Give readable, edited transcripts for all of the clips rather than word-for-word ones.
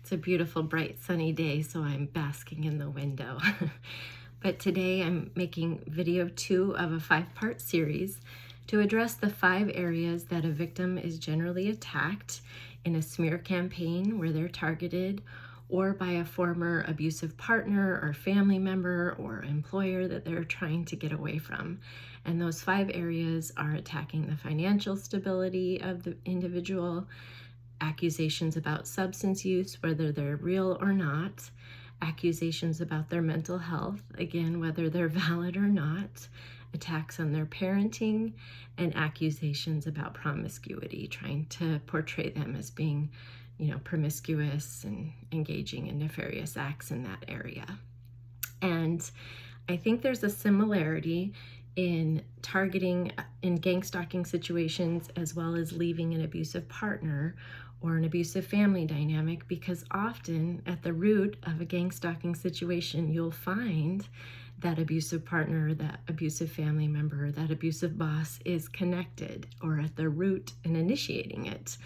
It's a beautiful, bright, sunny day, so I'm basking in the window. But today I'm making video 2 of a 5-part series to address the 5 areas that a victim is generally attacked in a smear campaign where they're targeted, or by a former abusive partner or family member or employer that they're trying to get away from. And those 5 areas are attacking the financial stability of the individual, accusations about substance use, whether they're real or not, accusations about their mental health, again, whether they're valid or not, attacks on their parenting, and accusations about promiscuity, trying to portray them as being, promiscuous and engaging in nefarious acts in that area. And I think there's a similarity in targeting in gang stalking situations as well as leaving an abusive partner or an abusive family dynamic, because often at the root of a gang stalking situation, you'll find that abusive partner, that abusive family member, that abusive boss is connected or at the root and initiating it.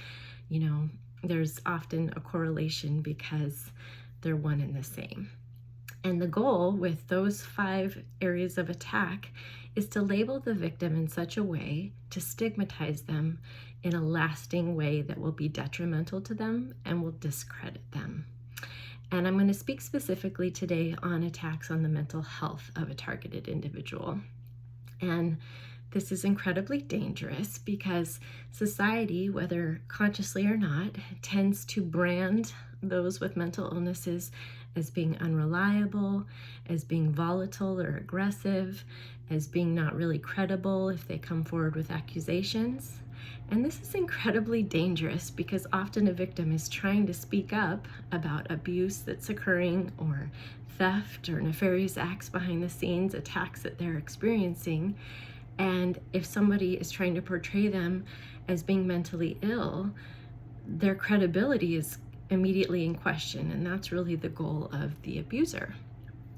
There's often a correlation because they're one and the same. And the goal with those 5 areas of attack is to label the victim in such a way to stigmatize them in a lasting way that will be detrimental to them and will discredit them. And I'm going to speak specifically today on attacks on the mental health of a targeted individual. And this is incredibly dangerous because society, whether consciously or not, tends to brand those with mental illnesses as being unreliable, as being volatile or aggressive, as being not really credible if they come forward with accusations. And this is incredibly dangerous because often a victim is trying to speak up about abuse that's occurring, or theft or nefarious acts behind the scenes, attacks that they're experiencing. And if somebody is trying to portray them as being mentally ill, their credibility is immediately in question, and that's really the goal of the abuser.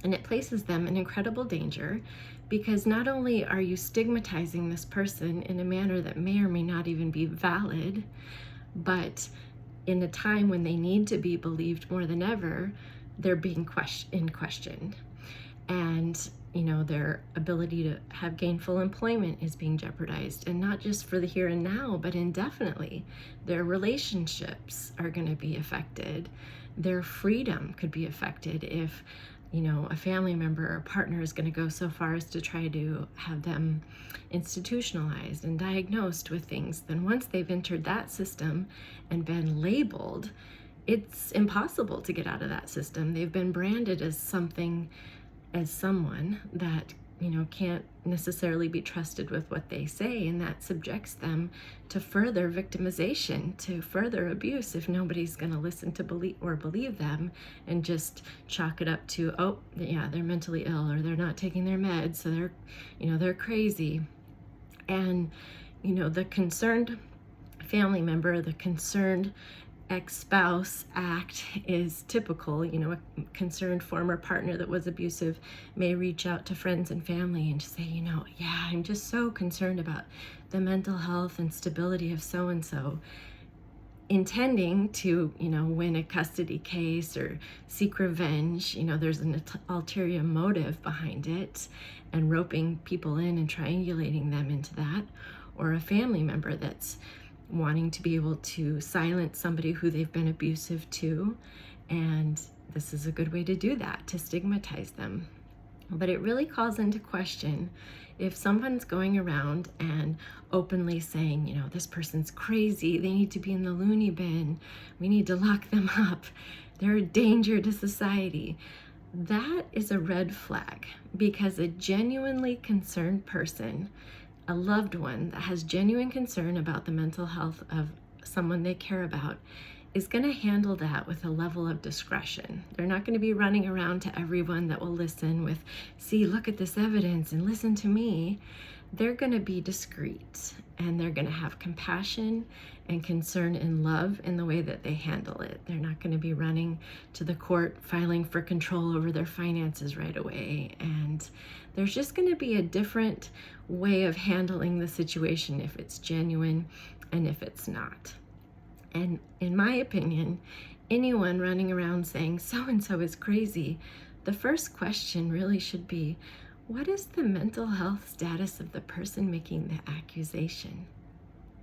And it places them in incredible danger because not only are you stigmatizing this person in a manner that may or may not even be valid, but in a time when they need to be believed more than ever, they're being questioned. And their ability to have gainful employment is being jeopardized, and not just for the here and now, but indefinitely. Their relationships are going to be affected. Their freedom could be affected if, a family member or partner is going to go so far as to try to have them institutionalized and diagnosed with things. Then once they've entered that system and been labeled, it's impossible to get out of that system. They've been branded as someone that can't necessarily be trusted with what they say, and that subjects them to further victimization, to further abuse, if nobody's going to listen to believe them and just chalk it up to, oh yeah, they're mentally ill, or they're not taking their meds, so they're crazy. And the concerned family member, the concerned ex-spouse act is typical. A concerned former partner that was abusive may reach out to friends and family and say, yeah, I'm just so concerned about the mental health and stability of so-and-so, intending to, win a custody case or seek revenge. There's an ulterior motive behind it, and roping people in and triangulating them into that. Or a family member that's wanting to be able to silence somebody who they've been abusive to, and this is a good way to do that, to stigmatize them. But it really calls into question if someone's going around and openly saying, this person's crazy, they need to be in the loony bin, we need to lock them up, they're a danger to society. That is a red flag, because a genuinely concerned person, a loved one that has genuine concern about the mental health of someone they care about, is going to handle that with a level of discretion. They're not going to be running around to everyone that will listen with, see, look at this evidence and listen to me. They're going to be discreet, and they're going to have compassion and concern and love in the way that they handle it. They're not going to be running to the court filing for control over their finances right away. And there's just going to be a different way of handling the situation if it's genuine and if it's not. And in my opinion, anyone running around saying so-and-so is crazy, the first question really should be, what is the mental health status of the person making the accusation?